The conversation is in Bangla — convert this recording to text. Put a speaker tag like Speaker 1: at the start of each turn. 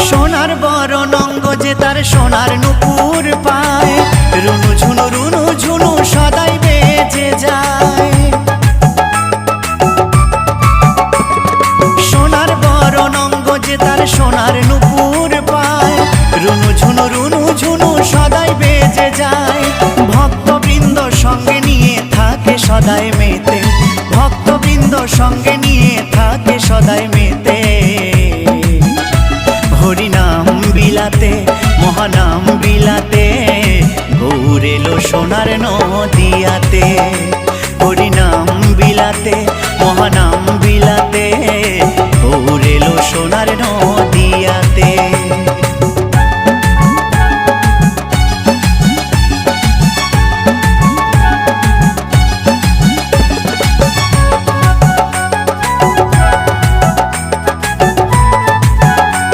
Speaker 1: সোনার বরণ অঙ্গ যে তার সোনার নুপুর পায়, রুনু ঝুনু সদাই বেজে যায়। সোনার বরণ অঙ্গ যে তার সোনার নুপুর পায়, রুনু ঝুনু সদাই বেজে যায়। ভক্তবৃন্দ সঙ্গে নিয়ে থাকে সদাই মেতে, ভক্তবৃন্দ সঙ্গে নিয়ে থাকে সদাই মেতে। হরিনাম বিলাতে মহানাম বিলাতে, গৌর এলো সোনার নদিয়াতে।